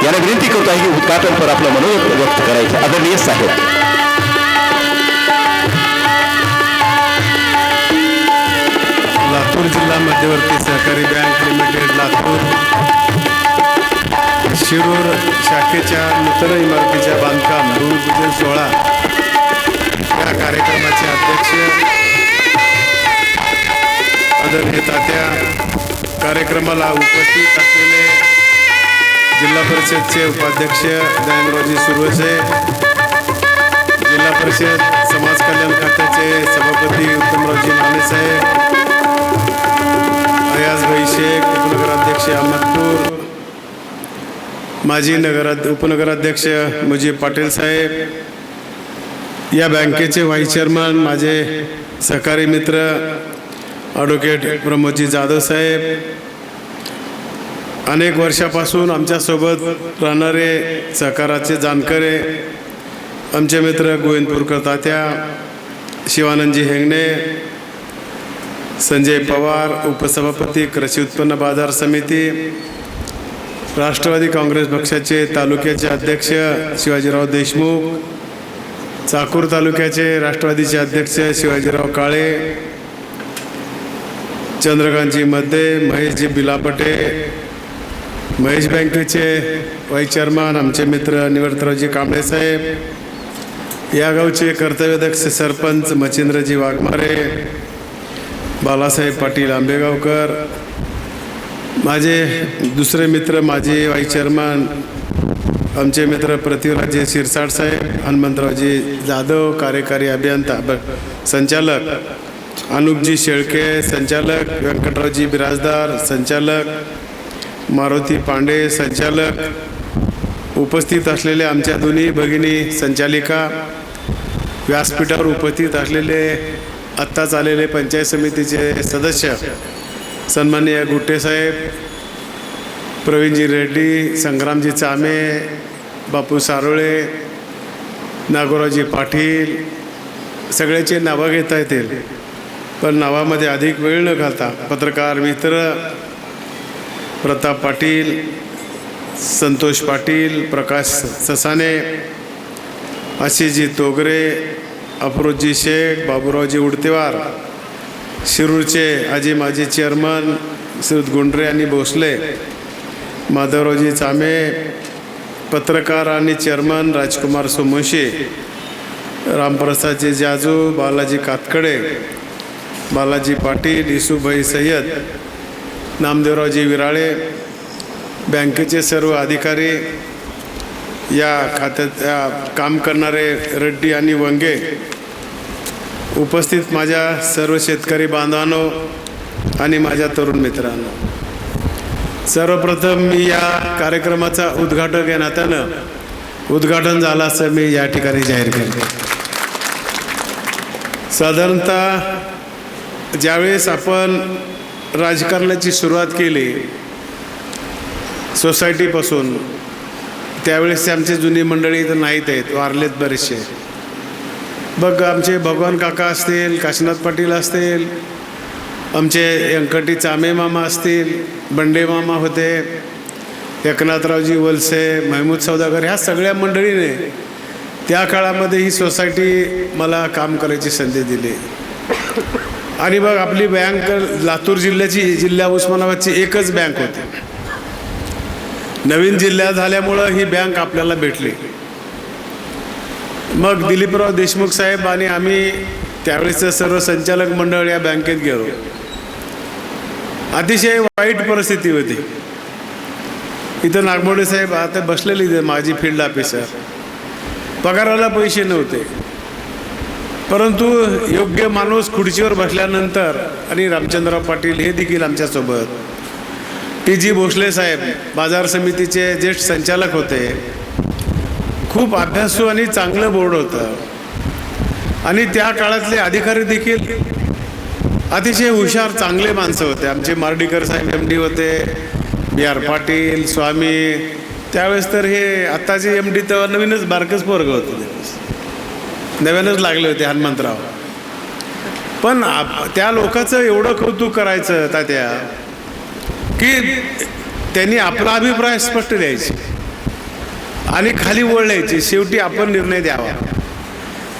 यांना विनंती करतो आहे की उद्घाटनपर आपलं मनोगत व्यक्त करायचं. आदरणीय साहेब. लातूर जिल्हा मध्यवर्ती सहकारी बँक लिमिटेड लातूर शिरूर शाखेच्या नूतन इमारतीच्या बांधकाम भूमिपूजन सोहळा या कार्यक्रमाचे अध्यक्ष आदरणीय तात्या, कार्यक्रमाला उपस्थित असलेले जिल्हा परिषदचे उपाध्यक्ष दयानरावजी सुरवसे, जिल्हा परिषद समाज कल्याण खात्याचे सभापती उत्तमरावजी मानेसाहेब, अयाजभाई शेख, उपनगराध्यक्ष अहमदपूर, माजी उपनगराध्यक्ष मुजीब पाटील साहेब, या बँकेचे व्हाईस चेअरमन माझे सहकारी मित्र ॲडव्होकेट प्रमोदजी जाधव साहेब, अनेक वर्षापासून आमच्यासोबत राहणारे सहकाराचे जाणकारे आमचे मित्र गोविंदपूरकर तात्या, शिवानंदजी हेंगणे, संजय पवार, उपसभापती कृषी उत्पन्न बाजार समिती, राष्ट्रवादी काँग्रेस पक्षाचे तालुक्याचे अध्यक्ष शिवाजीराव देशमुख, चाकूर तालुक्याचे राष्ट्रवादीचे अध्यक्ष शिवाजीराव काळे, चंद्रकांतजी मध्ये, महेशजी बिलापटे, महेश बँकेचे व्हाईस चेअरमन आमचे मित्र निवर्तरावजी कांबळे साहेब, या गावचे कर्तव्यदक्ष सरपंच मच्छिंद्रजी वाघमारे, बालासाहेब पाटील आंबेगावकर, माझे दुसरे मित्र माझे व्हाईस चेअरमन आमचे मित्र पृथ्वीराजजी शिरसाट साहेब, हनुमंतरावजी जाधव कार्यकारी अभियंता संचालक, अनुपजी शेळके संचालक, व्यंकटरावजी बिराजदार संचालक, मारुती पांडे संचालक, उपस्थित असलेले आमच्या दोन्ही भगिनी संचालिका, व्यासपीठावर उपस्थित असलेले आत्ताच आलेले पंचायत समितीचे सदस्य सन्माननीय गुट्टे साहेब, प्रवीणजी रेड्डी, संग्रामजी चामे, बापू सारोळे, नागोरावजी पाटील, सगळ्याचे नावं घेता येतील पण नावामध्ये अधिक वेळ न घालता पत्रकार मित्र प्रताप पाटील, संतोष पाटील, प्रकाश ससाने, आशिषजी तोगरे, अफरोजजी शेख, बाबूरावजी उडतेवार, शिरूरचे आजी माजी चेअरमन श्रीयुत गुंडरे आणि भोसले, माधवरावजी चामे, पत्रकार आणि चेअरमन राजकुमार सोमवंशी, रामप्रसादजी जाजू, बालाजी कातकडे, बालाजी पाटील, इसुभाई सय्यद, नामदेवरावजी विराळे, बँकेचे सर्व अधिकारी, या खात्यात काम करणारे रेड्डी आणि वंगे, उपस्थित माझ्या सर्व शेतकरी बांधवांनो आणि माझ्या तरुण मित्रांनो, सर्वप्रथम मी या कार्यक्रमाचा उद्घाटक या नात्यानं उद्घाटन झालं असं मी या ठिकाणी जाहीर करतो. साधारणतः ज्यावेळेस आपण राजकारणाची सुरुवात केली सोसायटीपासून, त्यावेळेस आमची जुनी मंडळी तर नाहीत आहेत, वारलेत बरेचसे. बघ आमचे भगवान काका असतील, काशीनाथ पाटील असतील, आमचे व्यंकटी चामे मामा असतील, बंडे मामा होते, एकनाथरावजी वलसे, महमूद सौदागर, ह्या सगळ्या मंडळीने त्या काळामध्ये ही सोसायटी मला काम करायची संधी दिली. आणि बघ आपली बँक लातूर जिल्हा उस्मानाबादची एकच बँक होती. नवीन जिल्हा झाल्यामुळं ही बँक आपल्याला भेटली. मग दिलीपराव देशमुख साहेब आणि आम्ही त्यावेळेचं सर्व संचालक मंडळ या बँकेत गेलो. अतिशय वाईट परिस्थिती होती. इथं नागमोडे साहेब आता बसलेले माझी फील्ड ऑफिसर, पगाराला पैसे नव्हते, परंतु योग्य माणूस खुर्चीवर बसल्यानंतर, आणि रामचंद्रराव पाटील हे देखील आमच्यासोबत, टी.जी. भोसले साहेब बाजार समितीचे ज्येष्ठ संचालक होते, खूप अभ्यासू आणि चांगलं बोर्ड होतं. आणि त्या काळातले अधिकारी देखील अतिशय हुशार चांगले माणसं होते. आमचे मार्डीकर साहेब MD होते, B.R. पाटील, स्वामी, त्यावेळेस तर हे आत्ताचे MD तेव्हा नवीनच बारकच पोरगं होतं, नव्यानंच लागले होते हनुमंतराव. पण त्या लोकांचं एवढं कौतुक करायचं तात्या की त्यांनी आपला अभिप्राय स्पष्ट द्यायचे. आणि खाली वळायचे, शेवटी आपण निर्णय द्यावा.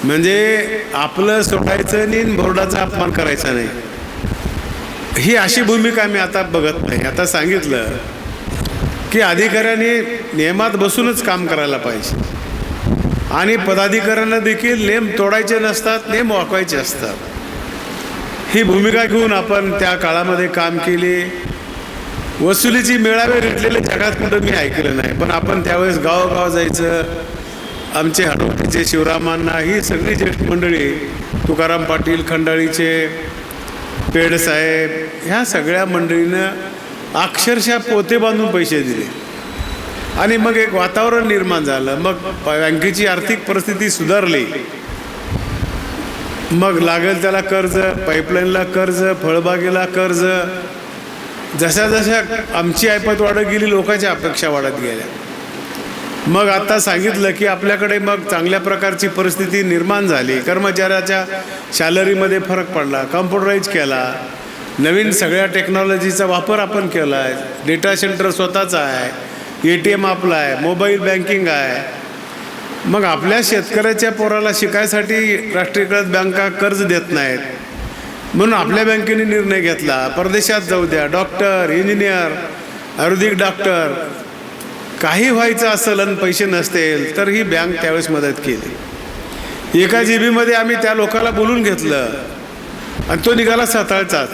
म्हणजे आपलं सोडायचं नाही, बोर्डाचा अपमान करायचा नाही. ही अशी भूमिका मी आता बघत नाही. आता सांगितलं की अधिकाऱ्यांनी नियमात बसूनच काम करायला पाहिजे आणि पदाधिकाऱ्यांना देखील नियम तोडायचे नसतात, नियम वाकवायचे असतात. ही भूमिका घेऊन आपण त्या काळामध्ये काम केले. वसुलीची मेळावे घेतलेले जगात कुठं मी ऐकलं नाही. पण आपण त्यावेळेस गावोगाव जायचं. आमचे हडवतीचे शिवरामांना, ही सगळी ज्येष्ठ मंडळी, तुकाराम पाटील खंडाळीचे, पेडसाहेब, ह्या सगळ्या मंडळीनं अक्षरशः पोते बांधून पैसे दिले आणि मग एक वातावरण निर्माण झालं. मग बँकेची आर्थिक परिस्थिती सुधारली. मग लागेल त्याला कर्ज, पाईपलाईनला कर्ज, फळबागेला कर्ज. जशा जशा आमची ऐपत वाढत गेली, लोकांच्या अपेक्षा वाढत गेल्या. मग आता सांगितलं की आपल्याकडे मग चांगल्या प्रकारची परिस्थिती निर्माण झाली. कर्मचाऱ्याच्या सॅलरीमध्ये फरक पडला, कॉम्प्युटराईज केला, नवीन सगळ्या टेक्नॉलॉजीचा वापर आपण केला आहे. डेटा सेंटर स्वतःचा आहे, ATM आपला आहे, मोबाईल बँकिंग आहे. मग आपल्या शेतकऱ्याच्या पोराला शिकायसाठी राष्ट्रीयकृत बँका कर्ज देत नाहीत, म्हणून आपल्या बँकेने निर्णय घेतला परदेशात जाऊ द्या. डॉक्टर, इंजिनियर, आयुर्वेदिक डॉक्टर काही व्हायचं असेल आणि पैसे नसतील तर ही बँक त्यावेळेस मदत केली. एका जीबीमध्ये आम्ही त्या लोकाला बोलून घेतलं आणि तो निघाला साताळचाच,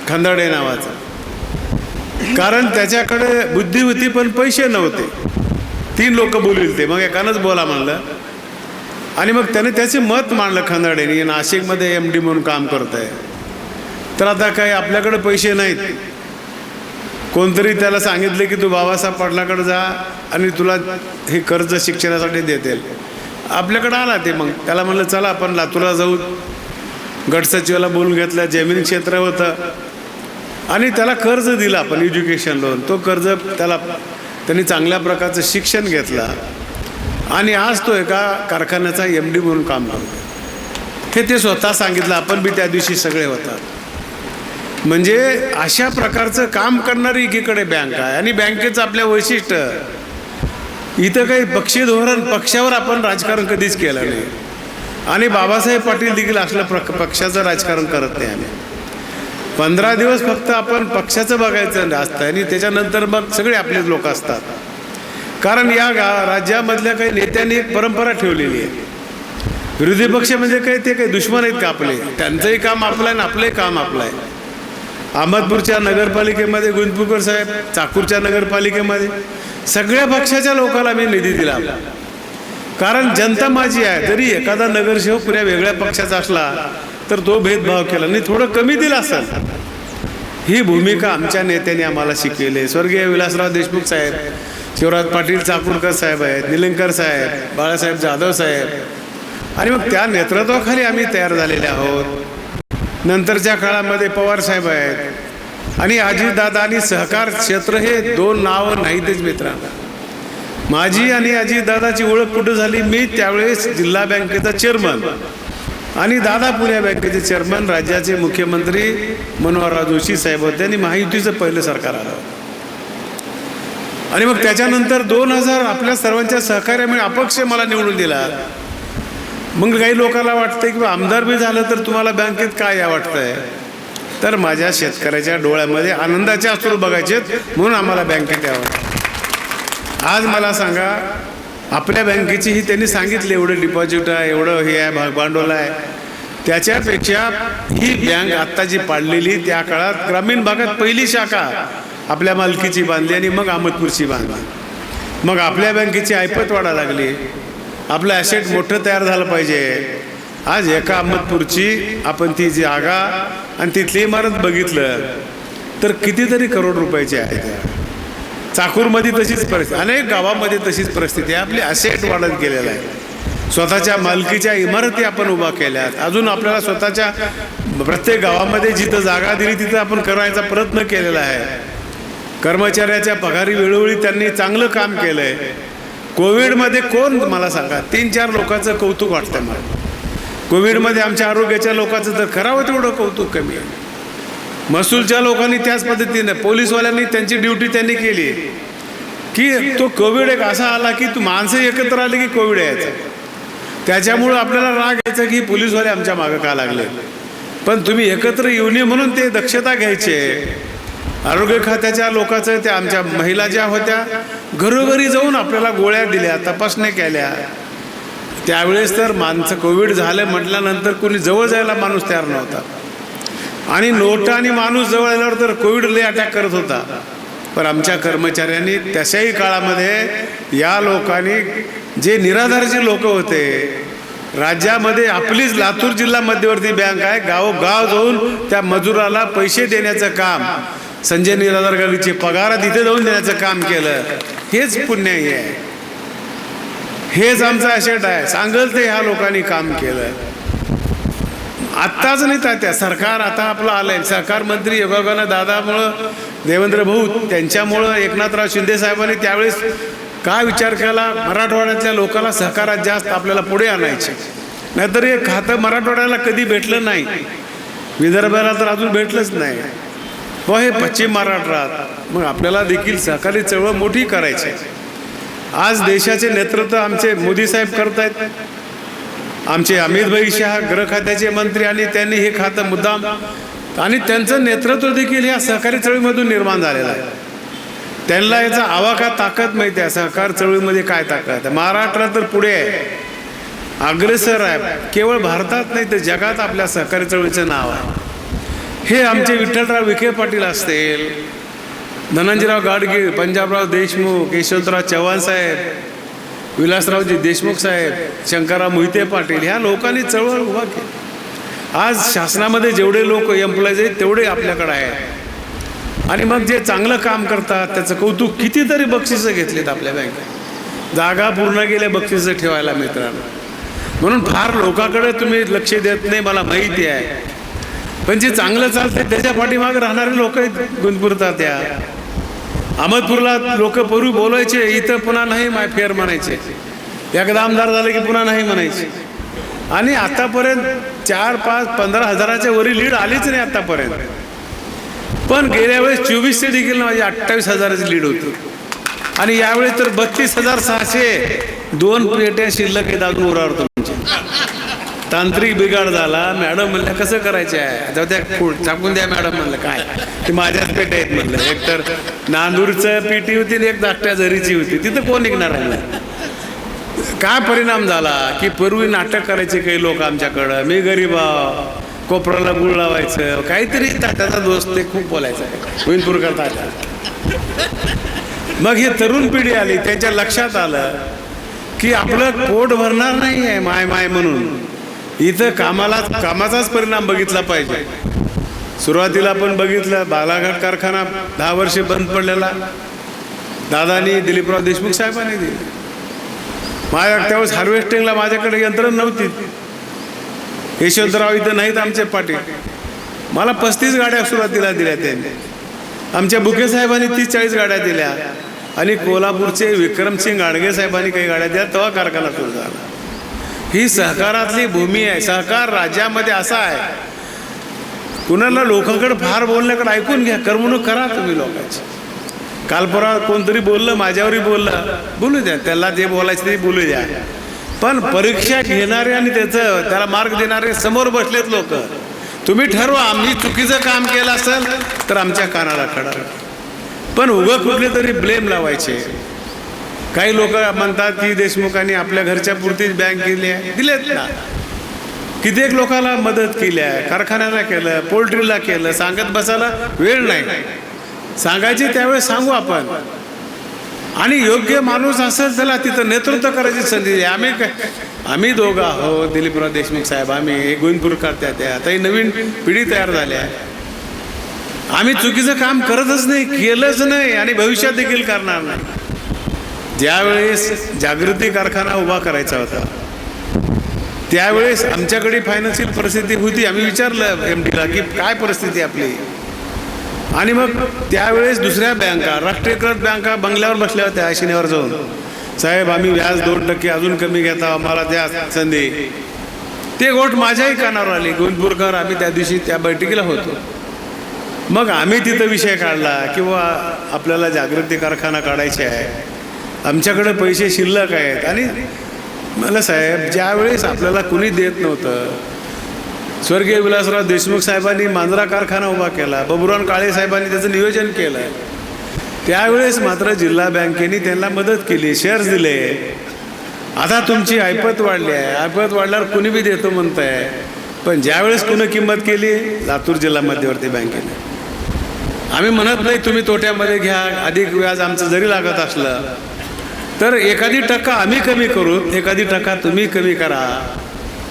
खंदाडे नावाचा. कारण त्याच्याकडे बुद्धी होती पण पैसे नव्हते. 3 लोक बोलले ते, मग एकानंच बोला म्हणलं आणि मग त्याने त्याचे मत मांडलं. खंदाडेने नाशिकमध्ये MD म्हणून काम करत आहे. तर आता काय आपल्याकडे पैसे नाहीत. कोणतरी त्याला सांगितलं की तू बाबासाहेब पाटलाकडे जा आणि तुला हे कर्ज शिक्षणासाठी देतील. आपल्याकडं आला ते. मग त्याला म्हणलं चला आपण लातूरला जाऊ. गटसचिवाला बोलून घेतलं, जमीन क्षेत्र होतं आणि त्याला कर्ज दिला आपण, एज्युकेशन लोन. तो कर्ज त्यांनी चांगल्या प्रकारचं शिक्षण घेतलं आणि आज तो एका कारखान्याचा MD म्हणून काम करतो. ते स्वतः सांगितलं. आपण बी त्या दिवशी सगळे होतात. म्हणजे अशा प्रकारचं काम करणारी एकीकडे बँक आहे आणि बँकेचं आपल्या वैशिष्ट्य, इथं काही पक्षी धोरण, पक्षावर आपण राजकारण कधीच केलं नाही आणि बाबासाहेब पाटील देखील असलं पक्षाचं राजकारण करत नाही. आम्ही 15 दिवस फक्त आपण पक्षाचं बघायचं असतं आणि त्याच्यानंतर मग सगळे आपलेच लोक असतात. कारण या राज्यामधल्या काही नेत्यांनी एक परंपरा ठेवलेली आहे. विरोधी पक्ष म्हणजे काही ते काही दुश्मन आहेत का आपले? त्यांचंही काम आपलं आहे आणि आपलंही काम आपलं आहे. अहमदपूरच्या नगरपालिकेमध्ये गुंजपूरकर साहेब, चाकूरच्या नगरपालिकेमध्ये सगळ्या पक्षाच्या लोकांना मी निधी दिला. कारण जनता माझी आहे. जरी एखादा नगरसेवक पुऱ्या वेगळ्या पक्षाचा असला तर तो भेदभाव केला नाही, थोडं कमी दिला असेल. ही भूमिका आमच्या नेत्यांनी आम्हाला शिकवली आहे. स्वर्गीय विलासराव देशमुख साहेब, शिवराज पाटील चाकूरकर साहेब आहेत, निलंगकर साहेब, बाळासाहेब जाधव साहेब आणि मग त्या नेतृत्वाखाली आम्ही तयार झालेले आहोत. नंतरच्या काळामध्ये पवार साहेब आहेत आणि अजितदादा आणि सहकार क्षेत्र हे 2 नावं नाहीतच मित्रांनो. माझी आणि अजितदादाची ओळख कुठं झाली? मी त्यावेळेस जिल्हा बँकेचा चेअरमन आणि दादा पुणे बँकेचे चेअरमन, राज्याचे मुख्यमंत्री मनोहरराव जोशी साहेब होते आणि महायुतीचं पहिलं सरकार आलं आणि मग त्याच्यानंतर 2000 आपल्या सर्वांच्या सहकार्यामुळे अपक्ष मला निवडून दिला. मग काही लोकांना वाटतं की आमदार बी झालं तर तुम्हाला बँकेत काय या वाटतंय? तर माझ्या शेतकऱ्याच्या डोळ्यामध्ये आनंदाचे अश्रू बघायचे म्हणून आम्हाला बँकेत यावं. आज मला सांगा, आपल्या बँकेची ही त्यांनी सांगितलं एवढं डिपॉझिट आहे, एवढं हे आहे, भांडवल आहे. त्याच्यापेक्षा ही बँक आत्ता जी पाडलेली, त्या काळात ग्रामीण भागात पहिली शाखा आपल्या मालकीची बांधली आणि मग अहमदपूरची बांधली. मग आपल्या बँकेची ऐपत वाढायला लागली. आपलं ॲसेट मोठं तयार झालं पाहिजे. आज एका अहमदपूरची आपण ती जागा आणि तिथली इमारत बघितलं तर कितीतरी करोड रुपयाची आहे. चाकूरमध्ये तशीच परिस्थिती, अनेक गावामध्ये तशीच परिस्थिती आहे. आपली ॲसेट वाढत गेलेलं आहे. स्वतःच्या मालकीच्या इमारती आपण उभा केल्यात. अजून आपल्याला स्वतःच्या प्रत्येक गावामध्ये जिथं जागा दिली तिथं आपण करायचा प्रयत्न केलेला आहे. कर्मचाऱ्याच्या पगारी वेळोवेळी त्यांनी चांगलं काम केलं आहे. कोविडमध्ये कोण मला सांगा, 3-4 लोकांचं कौतुक वाटतं मला. कोविडमध्ये आमच्या आरोग्याच्या लोकांचं तर करावं तेवढं कौतुक कमी आहे. महसूलच्या लोकांनी त्याच पद्धतीनं, पोलीसवाल्यांनी त्यांची ड्युटी त्यांनी केली. की तो कोविड एक असा आला की तू माणसं एकत्र आले की कोविड यायचा. त्याच्यामुळं आपल्याला राग यायचा की पोलीसवाले आमच्या मागं का लागले. पण तुम्ही एकत्र येऊ नये म्हणून ते दक्षता घ्यायचे. आरोग्य खात्याच्या लोकांचं त्या आमच्या महिला ज्या होत्या घरोघरी जाऊन आपल्याला गोळ्या दिल्या, तपासण्या केल्या. त्यावेळेस तर माणसं कोविड झालं म्हटल्यानंतर कोणी जवळ जायला माणूस तयार नव्हता. आणि नोट आणि माणूस जवळ आल्यावर तर कोविड लय अटॅक करत होता. पण आमच्या कर्मचाऱ्यांनी तशाही काळामध्ये या लोकांनी जे निराधारचे लोक होते, राज्यामध्ये आपलीच लातूर जिल्हा मध्यवर्ती बँक आहे, गावोगाव जाऊन त्या मजुराला पैसे देण्याचं काम, संजय निराधार गलीचे पगार तिथे जाऊन देण्याचं काम केलं. हेच पुण्य आहे, हेच आमचं ॲसेट आहे. सांगल ते ह्या लोकांनी काम केलं. आत्ताच नाही त्या सरकार आता आपलं आलंय. सहकार मंत्री योगायोगानं दादामुळं, देवेंद्र भाऊ त्यांच्यामुळं, एकनाथराव शिंदे साहेबांनी त्यावेळेस काय विचार केला, मराठवाड्यातल्या लोकांना सहकारात जास्त आपल्याला पुढे आणायचे. नाहीतर हे खातं मराठवाड्याला कधी भेटलं नाही, विदर्भाला तर अजून भेटलंच नाही, व हे पश्चिम महाराष्ट्रात. मग आपल्याला देखील सहकारी चळवळ मोठी करायची. आज देशाचे नेतृत्व आमचे मोदी साहेब करत आहेत. आमचे अमित भाई शहा गृह खात्याचे मंत्री, आणि त्यांनी हे खातं मुद्दाम, आणि त्यांचं नेतृत्व देखील या सहकारी चळवळीमधून निर्माण झालेलं आहे. त्यांना याचा आवाका ताकद माहिती आहे. सहकार चळवळीमध्ये काय ताकद आहे. महाराष्ट्र तर पुढे आहे, अग्रेसर आहे. केवळ भारतात नाही तर जगात आपल्या सहकारी चळवळीचं नाव आहे. हे आमचे विठ्ठलराव विखे पाटील असतील, धनंजयराव गाडगीळ, पंजाबराव देशमुख, यशवंतराव चव्हाण साहेब, विलासरावजी देशमुख साहेब, शंकरराव मोहिते पाटील, ह्या लोकांनी चळवळ उभा केली. आज शासनामध्ये जेवढे लोक एम्प्लॉईज आहेत तेवढे आपल्याकडे आहेत. आणि मग जे चांगलं काम करतात त्याचं कौतुक. कितीतरी बक्षिसं घेतलीत आपल्या बँकेत, जागा पूर्ण गेल्या बक्षिसं ठेवायला मित्रांनो. म्हणून फार लोकांकडे तुम्ही लक्ष देत नाही, मला माहिती आहे. पण जे चांगलं चालतं त्याच्या पाठीमागे राहणारे लोक गुणपुरतात. त्या अहमदपूरला लोक पूर्वी बोलायचे, इथं पुन्हा नाही फेर म्हणायचे. एकदा आमदार झाले की पुन्हा नाही म्हणायचे. आणि आतापर्यंत 4, 5, 15 हजाराच्या वरील लीड आलीच नाही आतापर्यंत. पण गेल्या वेळेस 2400 देखील माझी 28,000ची लीड होती. आणि यावेळेस तर 32,600, 2 पेट्या शिल्लक आहेत अजून उरावर तुमच्या. तांत्रिक बिघाड झाला. मॅडम म्हणल्या कसं करायचं आहे, जाऊ त्या टाकून द्या मॅडम. म्हणलं काय, ते माझ्याच पेट्या आहेत म्हणलं. एक तर नांदूरचं पेटी होती आणि एक धाकट्या झरीची होती, तिथं कोण निघणार आहे. काय परिणाम झाला की पूर्वी नाटक करायचे काही लोक आमच्याकडं, मी गरीब कोपराला गुळ लावायचं, काहीतरी तात्याचा दोस्त, ते खूप बोलायचं विनपूरकर तात्या. मग ही तरुण पिढी आली, त्यांच्या लक्षात आलं की आपलं पोट भरणार नाही आहे माय म्हणून. इथं कामाचाच परिणाम बघितला पाहिजे. सुरुवातीला आपण बघितलं बालाघाट कारखाना 10 वर्षे बंद पडलेला, दादानी, दिलीपराव देशमुख साहेबांनी दिली. माझ्या त्यावेळेस हार्वेस्टिंगला माझ्याकडे यंत्रण नव्हती. यशवंतराव इथं नाहीत आमचे पाटील, मला 35 गाड्या सुरुवातीला दिल्या त्यांनी. आमच्या बुके साहेबांनी 30-40 गाड्या दिल्या. आणि कोल्हापूरचे विक्रमसिंग गाडगे साहेबांनी काही गाड्या दिल्या. तेव्हा कारखाना सुरू झाला. ही सहकारातली भूमी आहे. सहकार राज्यामध्ये असा आहे, कुणाला लोकांकडे फार बोलण्याकडे ऐकून घ्या, करमणूक करा तुम्ही लोकांची. काल परवा कोणतरी बोललं, माझ्यावरही बोललं, बोलू द्या, त्याला जे बोलायचं ते बोलू द्या. पण परीक्षा घेणारे आणि त्याला मार्क देणारे समोर बसलेत लोक. तुम्ही ठरवा, आम्ही चुकीचं काम केलं असेल तर आमच्या कानाला खडा. पण उगं कुठले तरी ब्लेम लावायचे. काही लोक म्हणतात की देशमुखांनी आपल्या घरच्या पुरतीच बँक केली आहे, दिलेत ना. कित्येक लोकांना मदत केली आहे, कारखान्याला केलं, पोल्ट्रीला केलं. सांगत बसायला वेळ नाही. सांगायची त्यावेळेस सांगू आपण. आणि योग्य माणूस असेल त्याला तिथं नेतृत्व करायची संधी आहे. आम्ही दोघं आहोत, दिलीपराव देशमुख साहेब, आम्ही गोविंदपूरकर त्या. आता नवीन पिढी तयार झाली आहे. आम्ही चुकीचं काम करतच नाही, केलंच नाही आणि भविष्यात देखील करणार नाही. ज्यावेळेस जागृती कारखाना उभा करायचा होता त्यावेळेस आमच्याकडे फायनान्शियल परिस्थिती होती. आम्ही विचारलं MDला की काय परिस्थिती आपली. आणि मग त्यावेळेस दुसऱ्या बँका, राष्ट्रीयकृत बँका बंगल्यावर बसल्या होत्या शिनेवर जाऊन, साहेब आम्ही व्याज 2% अजून कमी घेता, आम्हाला द्या संधी. ते गोष्ट माझ्याही कानावर आली. गोविंदपूरकर, आम्ही त्या दिवशी त्या बैठकीला होतो. मग आम्ही तिथं विषय काढला किंवा आपल्याला जागृती कारखाना काढायचे आहे, आमच्याकडे पैसे शिल्लक आहेत. आणि मला साहेब, ज्यावेळेस आपल्याला कुणी देत नव्हतं, स्वर्गीय विलासराव देशमुख साहेबांनी मांजरा कारखाना उभा केला, बबुराव काळे साहेबांनी त्याचं नियोजन केलं, त्यावेळेस मात्र जिल्हा बँकेने त्यांना मदत केली, शेअर्स दिले. आता तुमची ऐपत वाढली आहे, ऐपत वाढल्यावर कुणी बी देतो म्हणत आहे. पण ज्यावेळेस कुणी किंमत केली, लातूर जिल्हा मध्यवर्ती बँकेने. आम्ही म्हणत नाही तुम्ही तोट्यामध्ये घ्या, अधिक व्याज आमचं जरी लागत असलं तर एखादी टक्का आम्ही कमी करू, एखादी टक्का तुम्ही कमी करा,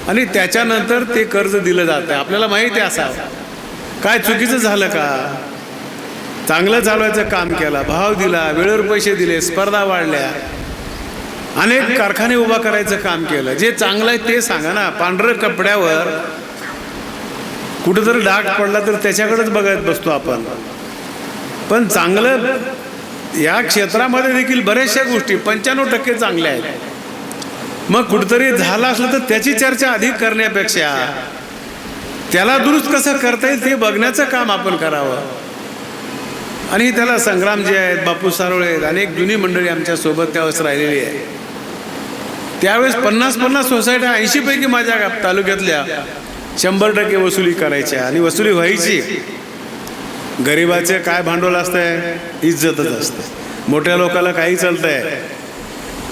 आणि त्याच्यानंतर ते कर्ज दिलं जातं. आपल्याला माहिती आहे असावं काय चुकीचं झालं का, चांगलं चालवायचं काम केलं, भाव दिला, वेळेवर पैसे दिले, स्पर्धा वाढल्या, अनेक कारखाने उभा करायचं काम केलं. जे चांगलं आहे ते सांगा ना. पांढरं कपड्यावर कुठंतरी डाग पडला तर त्याच्याकडेच बघत बसतो आपण. पण चांगलं या क्षेत्रामध्ये देखील बऱ्याचशा गोष्टी 95% चांगल्या आहेत. मग कुठंतरी झालं असलं तर त्याची चर्चा अधिक करण्यापेक्षा त्याला दुरुस्त कसं करता येईल ते बघण्याचं काम आपण करावं. आणि त्याला संग्रामजी आहेत, बापू सारोळे आहेत, अनेक जुनी मंडळी आमच्यासोबत त्यावेळेस राहिलेली आहे. त्यावेळेस 50-50 सोसायट्या 80 पैकी माझ्या तालुक्यातल्या 100% वसुली करायच्या, आणि वसुली व्हायची. गरिबाचे काय भांडवल असतंय, इज्जतच असते. मोठ्या लोकाला काही चालतंय.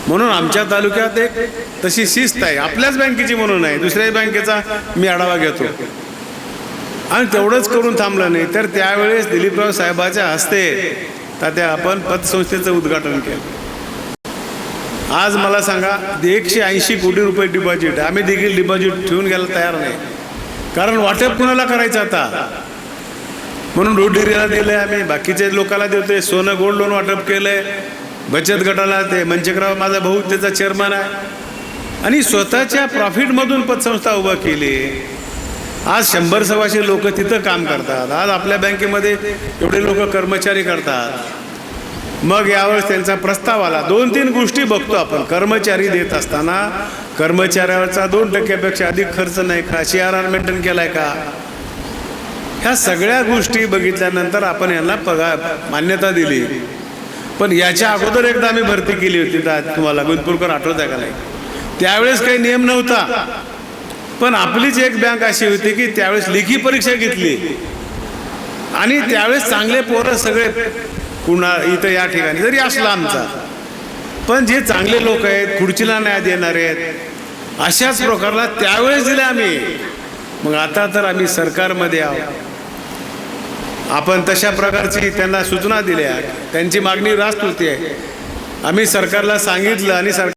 म्हणून आमच्या तालुक्यात एक तशी शिस्त आहे, आपल्याच बँकेची म्हणून नाही, दुसऱ्या बँकेचा मी आढावा घेतो. आणि तेवढंच करून थांबलं नाही तर त्यावेळेस दिलीपराव साहेबाच्या हस्ते तात्या आपण पतसंस्थेचं उद्घाटन केलं. आज मला सांगा 180 कोटी रुपये डिपॉझिट, आम्ही देखील डिपॉझिट ठेवून घ्यायला तयार नाही, कारण वाटप कुणाला करायचं आता. म्हणून रोड डेअरीला दिलंय, आम्ही बाकीच्या लोकांना देतोय, सोनं गोल्ड लोन वाटप केलंय, बचत गटाला. ते मंचकराव माझा भाऊ त्याचा चेअरमन आहे, आणि स्वतःच्या प्रॉफिटमधून पतसंस्था उभा केली. आज 100-125 लोक तिथं काम करतात. आज आपल्या बँकेमध्ये एवढे लोक कर्मचारी करतात. मग यावेळेस त्यांचा प्रस्ताव आला. 2-3 गोष्टी बघतो आपण. कर्मचारी देत असताना कर्मचाऱ्यावरचा 2% अधिक खर्च नाही का, CRR मेंटेन केलाय का, ह्या सगळ्या गोष्टी बघितल्यानंतर आपण यांना पगार मान्यता दिली. पण याच्या अगोदर एकदा आम्ही भरती केली होती, तुम्हाला गुंतपूरकर आठवत आहे का नाही, त्यावेळेस काही नियम नव्हता. पण आपलीच एक बँक अशी होती की त्यावेळेस लेखी परीक्षा घेतली, आणि त्यावेळेस चांगले पोरं सगळे पुन्हा इथं या ठिकाणी जरी असला आमचा, पण जे चांगले लोक आहेत, खुर्चीला न्याय देणारे आहेत, अशाच प्रकारला त्यावेळेस दिले आम्ही. मग आता तर आम्ही सरकारमध्ये आहोत, आपण तशा प्रकारची त्यांना सूचना दिल्या, त्यांची मागणी रास्त होती आहे. आम्ही सरकारला सांगितलं, आणि सरकार